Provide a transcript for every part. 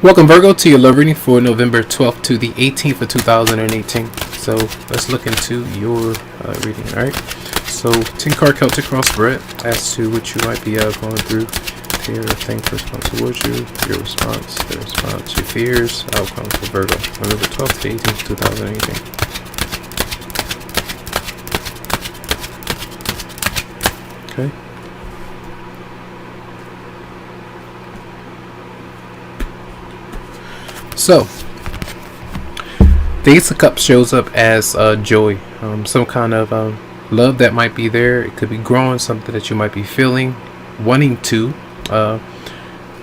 Welcome, Virgo, to your love reading for November 12th to the 18th of 2018. So let's look into your reading, all right? So 10 card Celtic cross spread as to what you might be going through. Your thing first come towards you, your response, the response, your fears, outcomes for Virgo, November 12th to 18th, 2018. Okay. So, the Ace of Cups shows up as joy, some kind of love that might be there. It could be growing, something that you might be feeling, wanting to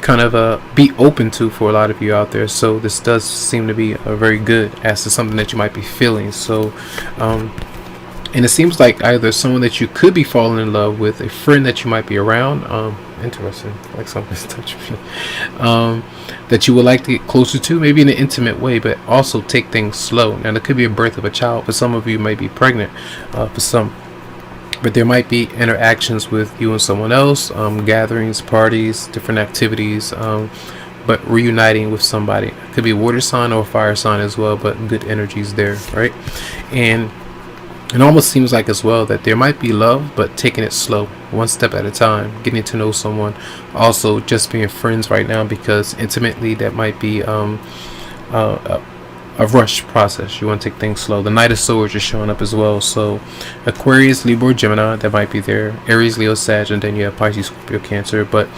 kind of be open to for a lot of you out there. So this does seem to be very good as to something that you might be feeling. So and it seems like either someone that you could be falling in love with, a friend that you might be around, interesting, like something's touching me, that you would like to get closer to, maybe in an intimate way, but also take things slow. Now, there could be a birth of a child. For some of you, may be pregnant, for some, but there might be interactions with you and someone else, gatherings, parties, different activities, but reuniting with somebody. It could be a water sign or a fire sign as well, but good energies there, right? And it almost seems like as well that there might be love, but taking it slow, one step at a time, getting to know someone. Also, just being friends right now, because intimately that might be a rush process. You want to take things slow. The Knight of Swords is showing up as well. So Aquarius, Libra, Gemini, that might be there. Aries, Leo, Sag, and then you have Pisces, Scorpio, Cancer. But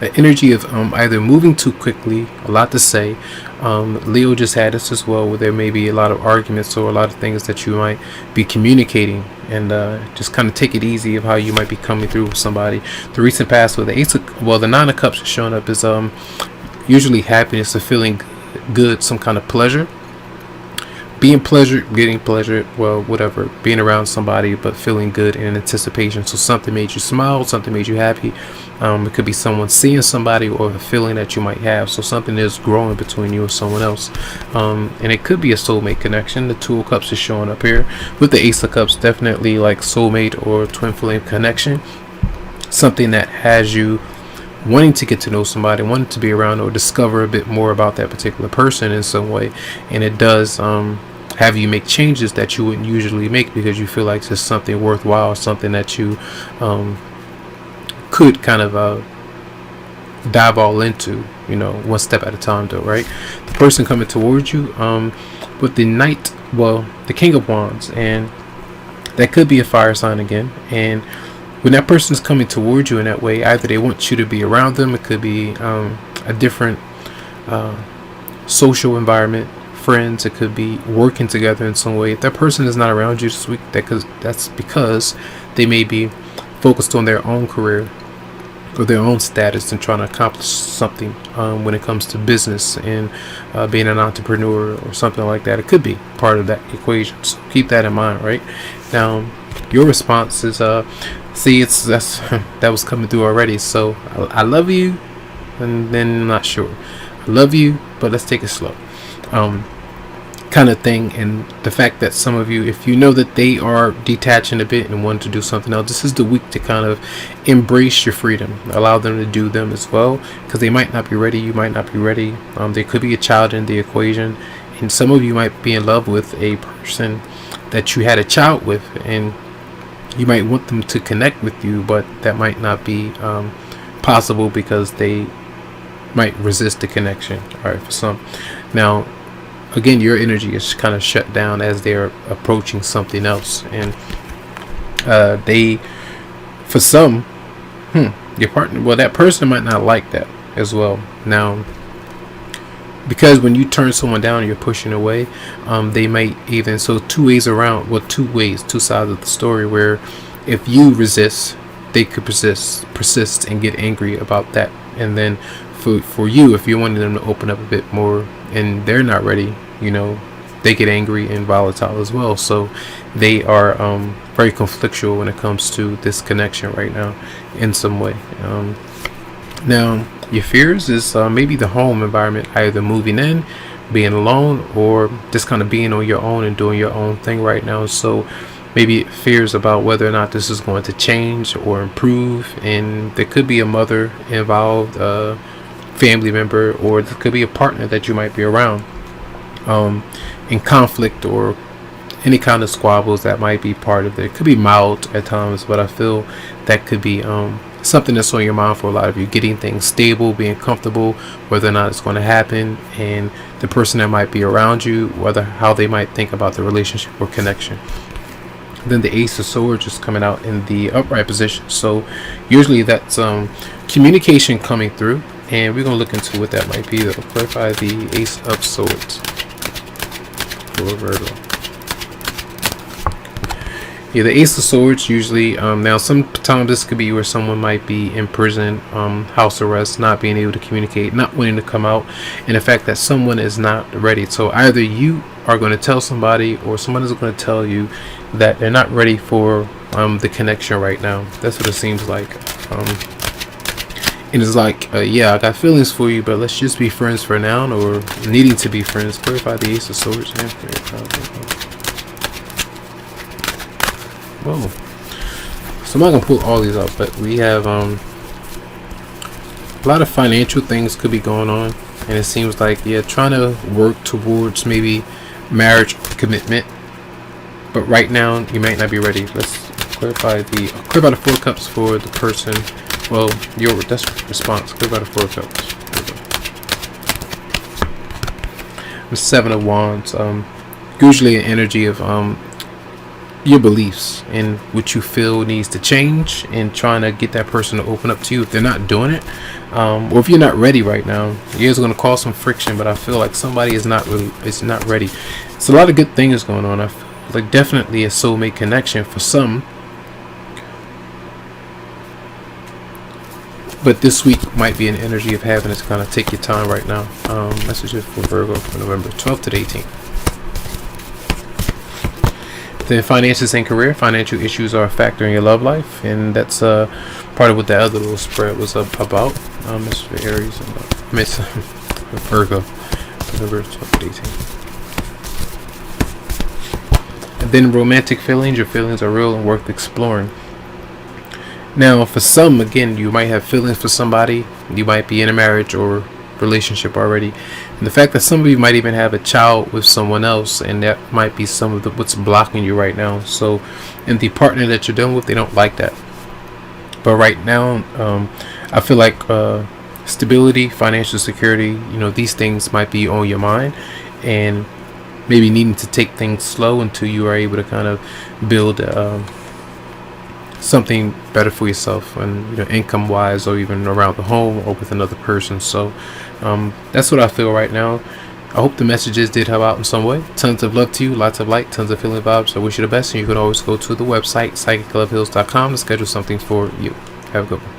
the energy of either moving too quickly, a lot to say. Leo just had this as well, where there may be a lot of arguments or a lot of things that you might be communicating, and just kind of take it easy of how you might be coming through with somebody. The recent past with the the Nine of Cups is showing up is usually happiness or feeling good, some kind of pleasure, being pleasure, getting pleasure, well, whatever, being around somebody but feeling good in anticipation. So something made you smile, something made you happy. It could be someone seeing somebody or a feeling that you might have. So something is growing between you and someone else, and it could be a soulmate connection. The Two of Cups is showing up here with the Ace of Cups, definitely like soulmate or twin flame connection, something that has you wanting to get to know somebody, wanting to be around or discover a bit more about that particular person in some way. And it does have you make changes that you wouldn't usually make, because you feel like it's something worthwhile, something that you could kind of dive all into, one step at a time though, right? The person coming towards you with the Knight, the King of Wands, and that could be a fire sign again. And when that person is coming towards you in that way, either they want you to be around them, it could be a different social environment, friends, it could be working together in some way. If that person is not around you this week, that's because they may be focused on their own career or their own status and trying to accomplish something when it comes to business and being an entrepreneur or something like that. It could be part of that equation, so keep that in mind. Right now, your response is that was coming through already. So I love you, and then I'm not sure. I love you, but let's take it slow, kind of thing. And the fact that some of you, if you know that they are detaching a bit and want to do something else, this is the week to kind of embrace your freedom, allow them to do them as well, because they might not be ready, you might not be ready. There could be a child in the equation, and some of you might be in love with a person that you had a child with, and you might want them to connect with you, but that might not be possible because they might resist the connection. All right, for some. Now, again, your energy is kind of shut down as they're approaching something else, and for some, your partner, that person might not like that as well. Now, because when you turn someone down, you're pushing away, they might even, so two sides of the story, where if you resist, they could persist and get angry about that. And then for you, if you're wanting them to open up a bit more and they're not ready, they get angry and volatile as well. So they are very conflictual when it comes to this connection right now in some way. Now, your fears is maybe the home environment, either moving in, being alone, or just kind of being on your own and doing your own thing right now. So maybe fears about whether or not this is going to change or improve, and there could be a mother involved, family member, or this could be a partner that you might be around in conflict, or any kind of squabbles that might be part of it. It could be mild at times, but I feel that could be something that's on your mind for a lot of you. Getting things stable, being comfortable, whether or not it's going to happen, and the person that might be around you, whether how they might think about the relationship or connection. Then the Ace of Swords is coming out in the upright position, so usually that's communication coming through, and we're going to look into what that might be. That'll clarify the Ace of Swords for Virgo. Yeah, the Ace of Swords usually, now sometimes this could be where someone might be in prison, house arrest, not being able to communicate, not wanting to come out, and the fact that someone is not ready. So either you are going to tell somebody, or someone is going to tell you that they're not ready for the connection right now. That's what it seems like. And it's like, yeah, I got feelings for you, but let's just be friends for now, or needing to be friends. Clarify the Ace of Swords. Whoa. So I'm not gonna pull all these up, but we have a lot of financial things could be going on, and it seems like, yeah, trying to work towards maybe marriage commitment, but right now you might not be ready. Let's clarify the Four Cups for the person. Well, that's response. Clarify the Four Cups. The Seven of Wands. Usually an energy of your beliefs and what you feel needs to change, and trying to get that person to open up to you if they're not doing it, or if you're not ready right now. It's going to cause some friction, but I feel like somebody is not ready. It's a lot of good things going on. I feel like definitely a soulmate connection for some, but this week might be an energy of having to kind of take your time right now. Messages for Virgo for November 12th to the 18th. Then finances and career. Financial issues are a factor in your love life, and that's part of what the other little spread was about. It's for Aries and Virgo, November 12th to 18th. And then romantic feelings. Your feelings are real and worth exploring. Now, for some, again, you might have feelings for somebody. You might be in a marriage or relationship already, and the fact that some of you might even have a child with someone else, and that might be some of what's blocking you right now. So, and the partner that you're dealing with, they don't like that. But right now, I feel like stability, financial security, these things might be on your mind, and maybe needing to take things slow until you are able to kind of build something better for yourself, and income wise, or even around the home, or with another person. So that's what I feel right now. I hope the messages did help out in some way. Tons of love to you, lots of light, tons of feeling vibes. I wish you the best, and you can always go to the website psychicloveheals.com to schedule something for you. Have a good one.